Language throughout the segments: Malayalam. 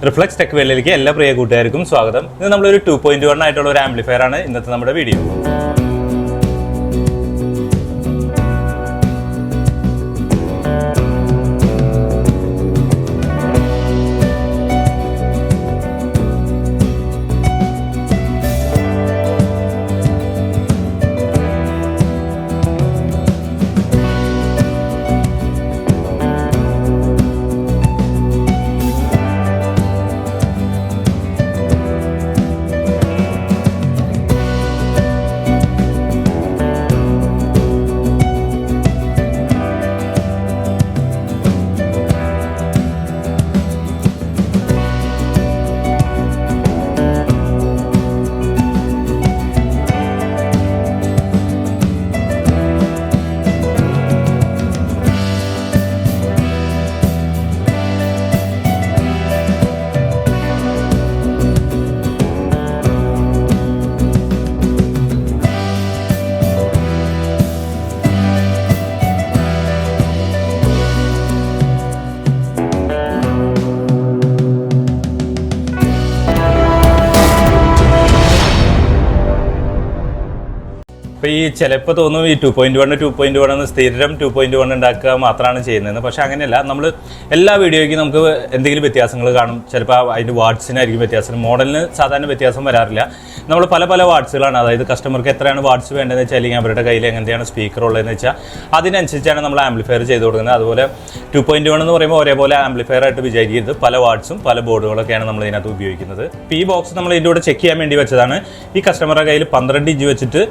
റിഫ്ലെക്സ് ടെക് വേൾഡിലേക്ക് എല്ലാ പ്രിയ കൂട്ടുകാർക്കും സ്വാഗതം. ഇത് നമ്മളൊരു 2.1 ആയിട്ടുള്ള ഒരു ആംപ്ലിഫയർ ആണ് ഇന്നത്തെ നമ്മുടെ വീഡിയോ. അപ്പോൾ ഈ ചിലപ്പോൾ തോന്നും ഈ 2.1 സ്ഥിരം 2.1 ഉണ്ടാക്കുക മാത്രമാണ് ചെയ്യുന്നത്. പക്ഷേ അങ്ങനെയല്ല. നമ്മൾ എല്ലാ വീഡിയോയ്ക്കും നമുക്ക് എന്തെങ്കിലും വ്യത്യാസങ്ങൾ കാണും. ചിലപ്പോൾ അതിൻ്റെ വാട്ട്സിനായിരിക്കും വ്യത്യാസം, മോഡലിന് സാധാരണ വ്യത്യാസം വരാറില്ല. നമ്മൾ പല വാട്ട്സുകളാണ്, അതായത് കസ്റ്റമർക്ക് എത്രയാണ് വാട്ട്സ് വേണ്ടതെന്ന് വെച്ചാൽ, അല്ലെങ്കിൽ അവരുടെ കയ്യിൽ എങ്ങനെയാണ് സ്പീക്കർ ഉള്ളതെന്ന് വെച്ചാൽ അതിനനുസരിച്ചാണ് നമ്മൾ ആംപ്ലിഫയർ ചെയ്ത് കൊടുക്കുന്നത്. അതുപോലെ 2.1 എന്ന് പറയുമ്പോൾ ഒരേപോലെ ആംപ്ലിഫയർ ആയിട്ട് വിചാരിക്കരുത്. പല വാട്ട്സും പല ബോർഡുകളൊക്കെയാണ് നമ്മൾ ഇതിനകത്ത് ഉപയോഗിക്കുന്നത്. ഇപ്പോൾ ഈ ബോക്സ് നമ്മൾ ഇതിൻ്റെ കൂടെ ചെക്ക് ചെയ്യാൻ വേണ്ടി വെച്ചതാണ്. ഈ കസ്റ്റമറുടെ കയ്യിൽ 12 ഇഞ്ച് വെച്ചിട്ട്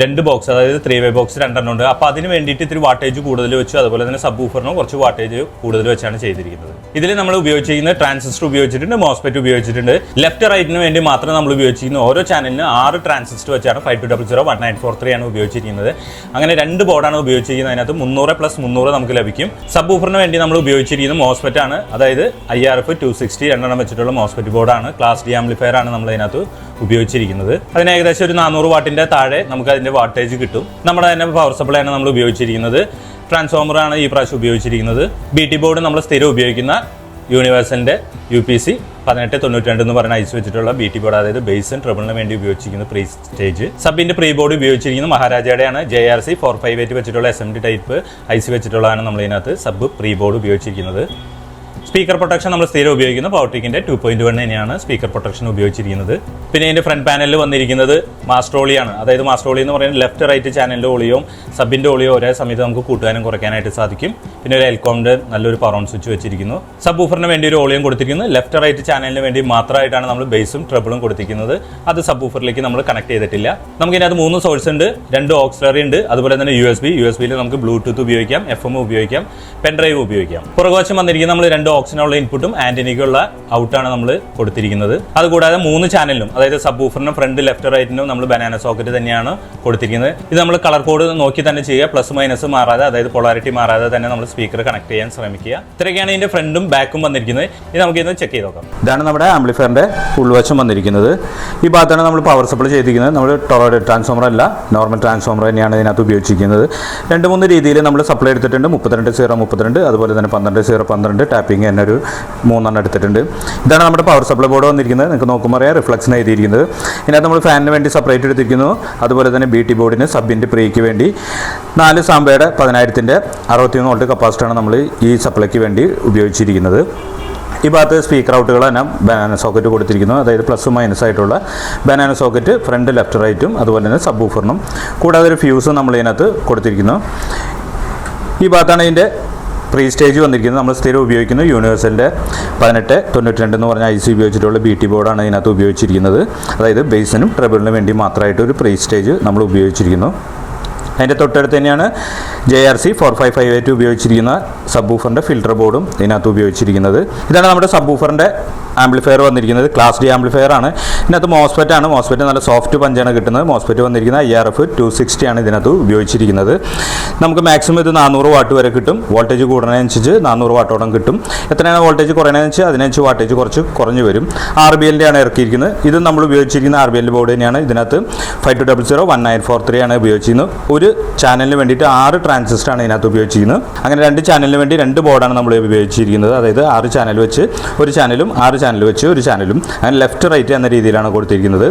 2 ബോക്സ്, അതായത് 3-way ബോക്സ് 2 ഉണ്ട്. അപ്പോൾ അതിന് വേണ്ടിയിട്ട് ഇത്തിരി വാട്ടേജ് കൂടുതൽ വെച്ചു, അതുപോലെ തന്നെ സബ് വൂഫറിനും കുറച്ച് വാട്ടേജ് കൂടുതൽ വെച്ചാണ് ചെയ്തിരിക്കുന്നത്. ഇതിൽ നമ്മൾ ഉപയോഗിച്ചിരിക്കുന്നത് ട്രാൻസിസ്റ്റർ ഉപയോഗിച്ചിട്ടുണ്ട്, മോസ്ഫെറ്റ് ഉപയോഗിച്ചിട്ടുണ്ട്. ലെഫ്റ്റ് റൈറ്റിന് വേണ്ടി മാത്രം നമ്മൾ ഉപയോഗിച്ചിരിക്കുന്ന ഓരോ ചാനലിന് 6 ട്രാൻസിസ്റ്റർ വെച്ചാണ് 5200-1943 ആണ് ഉപയോഗിച്ചിരിക്കുന്നത്. അങ്ങനെ 2 ബോർഡാണ് ഉപയോഗിച്ചിരിക്കുന്നത്. അതിനകത്ത് 300+300 നമുക്ക് ലഭിക്കും. സബ് വൂഫറിന് വേണ്ടി നമ്മൾ ഉപയോഗിച്ചിരിക്കുന്നത് മോസ്ഫെറ്റ് ആണ്, അതായത് IRF 260 2 വെച്ചിട്ടുള്ള മോസ്ഫെറ്റ് ബോർഡാണ്. ക്ലാസ് ഡി ആംപ്ലിഫയർ ആണ് നമ്മൾ അതിനകത്ത് ഉപയോഗിച്ചിരിക്കുന്നത്. അതിന് ഏകദേശം ഒരു 400 വാട്ടിൻ്റെ താഴെ നമുക്ക് അതിൻ്റെ വാട്ടേജ് കിട്ടും. നമ്മുടെ തന്നെ പവർ സപ്ലൈ ആണ് നമ്മൾ ഉപയോഗിച്ചിരിക്കുന്നത്. ട്രാൻസ്ഫോമറാണ് ഈ പ്രാവശ്യം ഉപയോഗിച്ചിരിക്കുന്നത്. BT ബോർഡ് നമ്മൾ സ്ഥിരം ഉപയോഗിക്കുന്ന യൂണിവേഴ്സലിൻ്റെ UPC 1892 എന്ന് പറയുന്ന ഐസ് വെച്ചിട്ടുള്ള BT ബോർഡ്, അതായത് ബേസും ട്രിബിളിന് വേണ്ടി ഉപയോഗിച്ചിരിക്കുന്ന പ്രീ സ്റ്റേജ്. സബിൻ്റെ പ്രീ ബോർഡ് ഉപയോഗിച്ചിരിക്കുന്നത് മഹാരാജയുടെയാണ്. JRC 458 വെച്ചിട്ടുള്ള SMD ടൈപ്പ് ഐസ് വെച്ചിട്ടുള്ളതാണ് നമ്മൾ ഇതിനകത്ത് സബ് പ്രീ ബോർഡ് ഉപയോഗിച്ചിരിക്കുന്നത്. സ്പീക്കർ പ്രൊട്ടക്ഷൻ നമ്മൾ സ്ഥിരം ഉപയോഗിക്കുന്ന പവർടെക്കിൻ്റെ 2.1 തന്നെയാണ് സ്പീക്കർ പ്രൊട്ടക്ഷൻ ഉപയോഗിച്ചിരിക്കുന്നത്. പിന്നെ ഇതിൻ്റെ ഫ്രണ്ട് പാനലിൽ വന്നിരിക്കുന്നത് മാസ്റ്റർ ഓളിയാണ്. അതായത് മാസ്റ്റർ ഓളി എന്ന് പറയുന്നത് ലെഫ്റ്റ് റൈറ്റ് ചാനലിൻ്റെ ഓളിയും സബിൻ്റെ ഓളിയോ ഒരേ സമയത്ത് നമുക്ക് കൂട്ടാനും കുറയ്ക്കാനായിട്ട് സാധിക്കും. പിന്നെ ഒരു എൽകോമിൻ്റെ നല്ലൊരു പവർ സ്വിച്ച് വെച്ചിരിക്കുന്നു. സബ് വൂഫറിന് വേണ്ടി ഒരു ഓളിയും കൊടുത്തിരിക്കുന്നു. ലെഫ്റ്റ് റൈറ്റ് ചാനലിന് വേണ്ടി മാത്രമായിട്ടാണ് നമ്മൾ ബേസും ട്രിബിളും കൊടുത്തിരിക്കുന്നത്. അത് സബ് വൂഫറിലേക്ക് നമ്മൾ കണക്ട് ചെയ്തിട്ടില്ല. നമുക്ക് ഇതിനകത്ത് 3 സോഴ്സ് ഉണ്ട്, 2 ഓക്സിലറി ഉണ്ട്, അതുപോലെ തന്നെ USB-യിൽ നമുക്ക് ബ്ലൂടൂത്ത് ഉപയോഗിക്കാം, FM ഉപയോഗിക്കാം, പെൻഡ്രൈവ് ഉപയോഗിക്കാം. പുറകുവശം വന്നിരിക്കുന്ന നമ്മൾ 2 ഓക്സിനുള്ള ഇൻപുട്ടും ആന്റിനിക്കുള്ള ഔട്ടാണ് നമ്മൾ കൊടുത്തിരിക്കുന്നത്. അതുകൂടാതെ 3 ചാനലിലും, അതായത് സബ് വൂഫറിനും ഫ്രണ്ട് ലെഫ്റ്റ് റൈറ്റിനും നമ്മൾ ബനാന സോക്കറ്റ് തന്നെയാണ് കൊടുത്തിരിക്കുന്നത്. ഇത് നമ്മൾ കളർ കോഡ് നോക്കി തന്നെ ചെയ്യുക, പ്ലസ് മൈനസ് മാറാതെ, അതായത് പൊളാരിറ്റി മാറാതെ തന്നെ നമ്മൾ സ്പീക്കർ കണക്ട് ചെയ്യാൻ ശ്രമിക്കുക. ഇത്രയൊക്കെയാണ് ഇതിന്റെ ഫ്രണ്ടും ബാക്കും വന്നിരിക്കുന്നത്. ഇത് നമുക്ക് ഇന്ന് ചെക്ക് ചെയ്ത് നോക്കാം. ഇതാണ് നമ്മുടെ ആംപ്ലിഫയറിന്റെ ഉൾവശം വന്നിരിക്കുന്നത്. ഈ ഭാഗത്താണ് നമ്മൾ പവർ സപ്ലൈ ചെയ്തിരിക്കുന്നത്. നമ്മൾ ടോറോയിഡ് ട്രാൻസ്ഫോമർ അല്ല, നോർമൽ ട്രാൻസ്ഫോമർ തന്നെയാണ് ഇതിനകത്ത് ഉപയോഗിച്ചിരിക്കുന്നത്. 2-3 രീതിയിൽ നമ്മൾ സപ്ലൈ എടുത്തിട്ടുണ്ട്. 32-0-32, അതുപോലെ തന്നെ 12-0-12 ടാപ്പിംഗ് തന്നെ ഒരു 3 എടുത്തിട്ടുണ്ട്. ഇതാണ് നമ്മുടെ പവർ സപ്ലൈ ബോർഡ് വന്നിരിക്കുന്നത്. നിങ്ങൾക്ക് നോക്കുമ്പോൾ അറിയാം, റിഫ്ലക്ഷൻ എഴുതിയിരിക്കുന്നത്. ഇതിനകത്ത് നമ്മൾ ഫാനിന് വേണ്ടി സെപ്പറേറ്റ് എടുത്തിരിക്കുന്നു. അതുപോലെ തന്നെ BT ബോർഡിന് സബിൻ്റെ പ്രീക്ക് വേണ്ടി 4 സാമ്പയുടെ 10,000-ൻ്റെ 63 വോൾട്ട് കപ്പാസിറ്ററാണ് നമ്മൾ ഈ സപ്ലൈക്ക് വേണ്ടി ഉപയോഗിച്ചിരിക്കുന്നത്. ഈ ഭാഗത്ത് സ്പീക്കർ ഔട്ടുകൾ തന്നെ ബനാന സോക്കറ്റ് കൊടുത്തിരിക്കുന്നു, അതായത് പ്ലസ് മൈനസ് ആയിട്ടുള്ള ബനാന സോക്കറ്റ് ഫ്രണ്ട് ലെഫ്റ്റ് റൈറ്റും അതുപോലെ തന്നെ സബ് വൂഫറിനും. കൂടാതെ ഒരു ഫ്യൂസും നമ്മൾ ഇതിനകത്ത് കൊടുത്തിരിക്കുന്നു. ഈ ഭാഗത്താണ് ഇതിൻ്റെ പ്രീ സ്റ്റേജ് വന്നിരിക്കുന്നത്. നമ്മൾ സ്ഥിരം ഉപയോഗിക്കുന്ന യൂണിവേഴ്സലിൻ്റെ 1892 എന്ന് പറഞ്ഞ IC ഉപയോഗിച്ചിട്ടുള്ള BT ബോർഡാണ് ഇതിനകത്ത് ഉപയോഗിച്ചിരിക്കുന്നത്. അതായത് ബേസിനും ട്രിബിളിനും വേണ്ടി മാത്രമായിട്ട് ഒരു പ്രീ സ്റ്റേജ് നമ്മൾ ഉപയോഗിച്ചിരിക്കുന്നു. അതിൻ്റെ തൊട്ടടുത്ത് തന്നെയാണ് JRC 4558 ഉപയോഗിച്ചിരിക്കുന്ന സബ് വൂഫറിൻ്റെ ഫിൽറ്റർ ബോർഡും ഇതിനകത്ത് ഉപയോഗിച്ചിരിക്കുന്നത്. ഇതാണ് നമ്മുടെ സബ് വൂഫറിൻ്റെ ആംപ്ലിഫയർ വന്നിരിക്കുന്നത്. ക്ലാസ് ഡി ആംപ്ലിഫയർ ആണ്. ഇതിനകത്ത് മോസ്ഫെറ്റ് ആണ്. മോസ്ഫെറ്റ് നല്ല സോഫ്റ്റ് പഞ്ചാണ് കിട്ടുന്നത്. മോസ്ഫെറ്റ് വന്നിരിക്കുന്നത് IRF 260 ആണ് ഇതിനകത്ത് ഉപയോഗിച്ചിരിക്കുന്നത്. നമുക്ക് മാക്സിമം ഇത് 400 വാട്ട് വരെ കിട്ടും. വോൾട്ടേജ് കൂടുന്നതിനനുസരിച്ച് 400 വാട്ടോളം കിട്ടും. എത്രയാണ് വോൾട്ടേജ് കുറയുന്നതെന്ന് വെച്ചാൽ അതിനനുസരിച്ച് വാട്ടേജ് കുറഞ്ഞു വരും. RBL ആണ് ഇറക്കിയിരിക്കുന്നത്. ഇത് നമ്മൾ ഉപയോഗിച്ചിരിക്കുന്ന RBL ബോർഡ് തന്നെയാണ്. ഇതിനകത്ത് 5200-1943 ആണ് ഉപയോഗിച്ചിരിക്കുന്നത്. ഒരു ചാനലിന് വേണ്ടിയിട്ട് 6 ട്രാൻസിസ്റ്റർ ആണ് ഇതിനകത്ത് ഉപയോഗിച്ചിരിക്കുന്നത്. അങ്ങനെ 2 ചാനലിന് വേണ്ടി 2 ബോർഡാണ് നമ്മൾ ഉപയോഗിച്ചിരിക്കുന്നത്. അതായത് 6 ചാനൽ വെച്ച് ഒരു ചാനലും 6 ചാനൽ ചാനൽ വെച്ച് ഒരു ചാനലും അങ്ങനെ ലെഫ്റ്റ് റൈറ്റ് എന്ന രീതിയിലാണ് കൊടുത്തിരിക്കുന്നത്.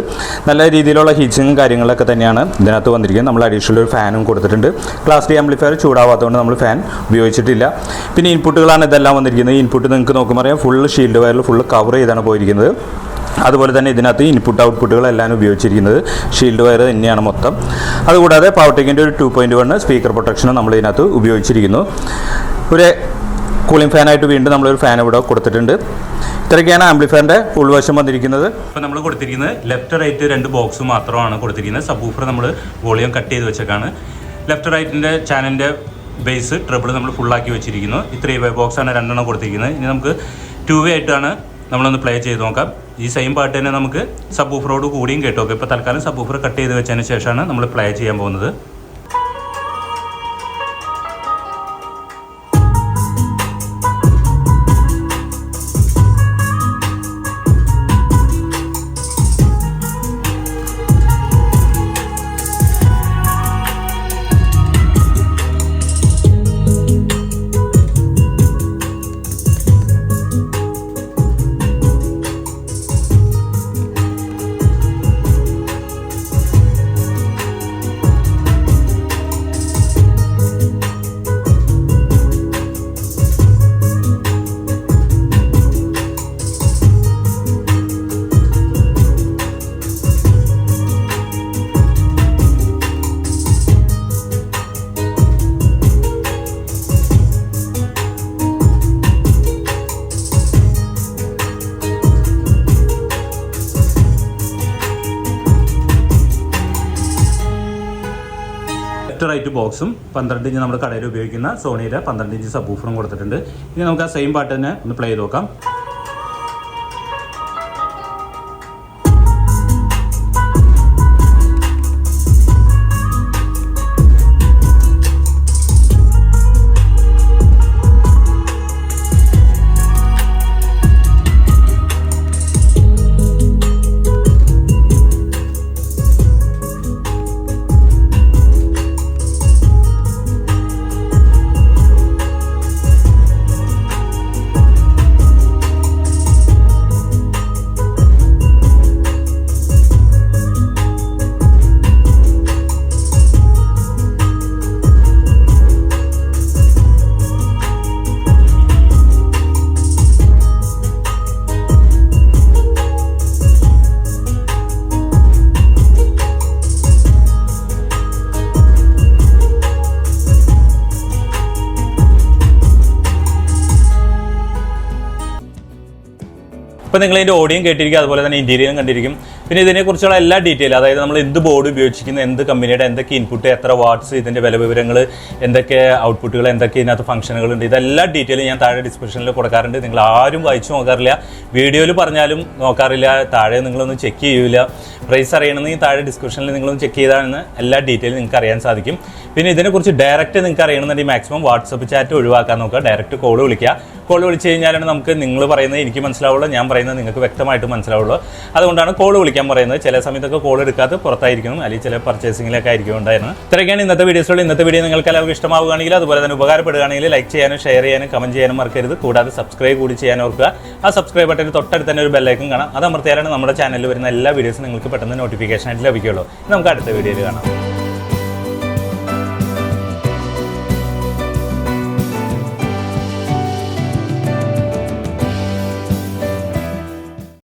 നല്ല രീതിയിലുള്ള ഹീറ്റ്സിങ്ങും കാര്യങ്ങളൊക്കെ തന്നെയാണ് ഇതിനകത്ത് വന്നിരിക്കുന്നത്. നമ്മൾ അഡീഷണൽ ഒരു ഫാനും കൊടുത്തിട്ടുണ്ട്. ക്ലാസ് ഡി ആംപ്ലിഫയർ ചൂടാവാത്തതുകൊണ്ട് നമ്മൾ ഫാൻ ഉപയോഗിച്ചിട്ടില്ല. പിന്നെ ഇൻപുട്ടുകളാണ് ഇതെല്ലാം വന്നിരിക്കുന്നത്. ഈ ഇൻപുട്ട് നിങ്ങൾക്ക് നോക്കുമ്പോൾ അറിയാം, ഫുള്ള് ഷീൽഡ് വയറിൽ ഫുള്ള് കവർ ചെയ്താണ് പോയിരിക്കുന്നത്. അതുപോലെ തന്നെ ഇതിനകത്ത് ഇൻപുട്ട് ഔട്ട്പുട്ടുകളെല്ലാം ഉപയോഗിച്ചിരിക്കുന്നത് ഷീൽഡ് വയർ തന്നെയാണ് മൊത്തം. അതുകൂടാതെ പവർടെക്കിൻ്റെ ഒരു 2.1 സ്പീക്കർ പ്രൊട്ടക്ഷനും നമ്മൾ ഇതിനകത്ത് ഉപയോഗിച്ചിരിക്കുന്നു. ഒരു കൂളിംഗ് ഫാനായിട്ട് വീണ്ടും നമ്മളൊരു ഫാൻ ഇവിടെ കൊടുത്തിട്ടുണ്ട്. ഇത്രയൊക്കെയാണ് ആംപ്ലിഫയറിൻ്റെ ഉൾവശം വന്നിരിക്കുന്നത്. ഇപ്പോൾ നമ്മൾ കൊടുത്തിരിക്കുന്നത് ലെഫ്റ്റ് റൈറ്റ് 2 ബോക്സ് മാത്രമാണ് കൊടുത്തിരിക്കുന്നത്. സബ് വൂഫർ നമ്മൾ വോളിയം കട്ട് ചെയ്ത് വെച്ചേക്കാണ്. ലെഫ്റ്റ് റൈറ്റിൻ്റെ ചാനലിൻ്റെ ബേസ് ട്രിബിൾ നമ്മൾ ഫുള്ളാക്കി വെച്ചിരിക്കുന്നു. ഈ 3-way ബോക്സാണ് 2 എണ്ണം കൊടുത്തിരിക്കുന്നത്. ഇനി നമുക്ക് 2-way ആയിട്ടാണ് നമ്മളൊന്ന് പ്ലേ ചെയ്ത് നോക്കാം. ഈ സെയിം പാട്ട് തന്നെ നമുക്ക് സബ് വൂഫറോട് കൂടിയും കേട്ടു നോക്കാം. ഇപ്പോൾ തൽക്കാലം സബ് വൂഫർ കട്ട് ചെയ്ത് വെച്ചതിന് ശേഷമാണ് നമ്മൾ പ്ലേ ചെയ്യാൻ പോകുന്നത്. റൈറ്റ് ബോക്സും 12 ഇഞ്ച് നമ്മൾ കടയിൽ ഉപയോഗിക്കുന്ന സോണിയുടെ 12 ഇഞ്ച് സബ് വൂഫറും കൊടുത്തിട്ടുണ്ട്. ഇനി നമുക്ക് ആ സെയിം പാട്ട് തന്നെ ഒന്ന് പ്ലേ ചെയ്ത് നോക്കാം. ഇപ്പോൾ നിങ്ങൾ ഇതിൻ്റെ ഓഡിയോയും കേട്ടിരിക്കും, അതുപോലെ തന്നെ ഇൻറ്റീരിയറും കണ്ടിരിക്കും. പിന്നെ ഇതിനെക്കുറിച്ചുള്ള എല്ലാ ഡീറ്റെയിൽ, അതായത് നമ്മൾ എന്ത് ബോർഡ് ഉപയോഗിച്ചിരിക്കുന്നത്, എന്ത് കമ്പനിയുടെ എന്തൊക്കെ ഇൻപുട്ട്, എത്ര വാട്ട്സ്, ഇതിൻ്റെ വില വിവരങ്ങൾ, എന്തൊക്കെ ഔട്ട്പുട്ടുകൾ, എന്തൊക്കെ ഇതിനകത്ത് ഫംഗ്ഷനുകളുണ്ട്, ഇതെല്ലാ ഡീറ്റെയിലും ഞാൻ താഴെ ഡിസ്ക്രിപ്ഷനിൽ കൊടുക്കാറുണ്ട്. നിങ്ങൾ ആരും വായിച്ചു നോക്കാറില്ല, വീഡിയോയിൽ പറഞ്ഞാലും നോക്കാറില്ല, താഴെ നിങ്ങളൊന്നും ചെക്ക് ചെയ്യില്ല. പ്രൈസ് അറിയണമെങ്കിൽ താഴെ ഡിസ്ക്രിപ്ഷനിൽ നിങ്ങളൊന്ന് ചെക്ക് ചെയ്താണ് എല്ലാ ഡീറ്റെയിലും നിങ്ങൾക്ക് അറിയാൻ സാധിക്കും. പിന്നെ ഇതിനെക്കുറിച്ച് ഡയറക്റ്റ് നിങ്ങൾക്ക് അറിയണമെന്നുണ്ടെങ്കിൽ മാക്സിമം വാട്സപ്പ് ചാറ്റ് ഒഴിവാക്കാൻ നോക്കുക. ഡയറക്റ്റ് കോൾ വിളിക്കുക. കോൾ വിളിച്ച് കഴിഞ്ഞാലാണ് നമുക്ക് നിങ്ങൾ പറയുന്നത് എനിക്ക് മനസ്സിലാവുള്ളൂ, ഞാൻ പറയുന്നത് നിങ്ങൾക്ക് വ്യക്തമായിട്ട് മനസ്സിലാവുള്ളൂ. അതുകൊണ്ടാണ് കോൾ വിളിക്കാൻ പറയുന്നത്. ചില സമയത്തൊക്കെ കോൾ എടുക്കാതെ പുറത്തായിരിക്കണം, അല്ലെങ്കിൽ ചില പർച്ചേസിങ്ങിലൊക്കെ ആയിരിക്കും ഉണ്ടായിരുന്നു. ഇത്രയൊക്കെയാണ് ഇന്നത്തെ വീഡിയോസിലുള്ള. ഇന്നത്തെ വീഡിയോ നിങ്ങൾക്ക് എല്ലാവർക്കും ഇഷ്ടമാവുകയാണെങ്കിൽ, അതുപോലെ തന്നെ ഉപകാരപ്പെടുകയാണെങ്കിൽ ലൈക്ക് ചെയ്യാനും ഷെയർ ചെയ്യാനും കമൻറ്റ് ചെയ്യാനും മറക്കരുത്. കൂടാതെ സബ്സ്ക്രൈബ് കൂടി ചെയ്യാൻ ഓർക്കുക. ആ സബ്സ്ക്രൈബ് ബട്ടന് തൊട്ടടുത്ത് തന്നെ ഒരു ബെല്ലൈക്കൺ കാണാം. അത് അമർത്തിയാലാണ് നമ്മുടെ ചാനലിൽ വരുന്ന എല്ലാ വീഡിയോസും നിങ്ങൾക്ക് പെട്ടെന്ന് നോട്ടിഫിക്കേഷൻ ആയിട്ട് ലഭിക്കുകയുള്ളൂ. നമുക്ക് അടുത്ത വീഡിയോയിൽ കാണാം.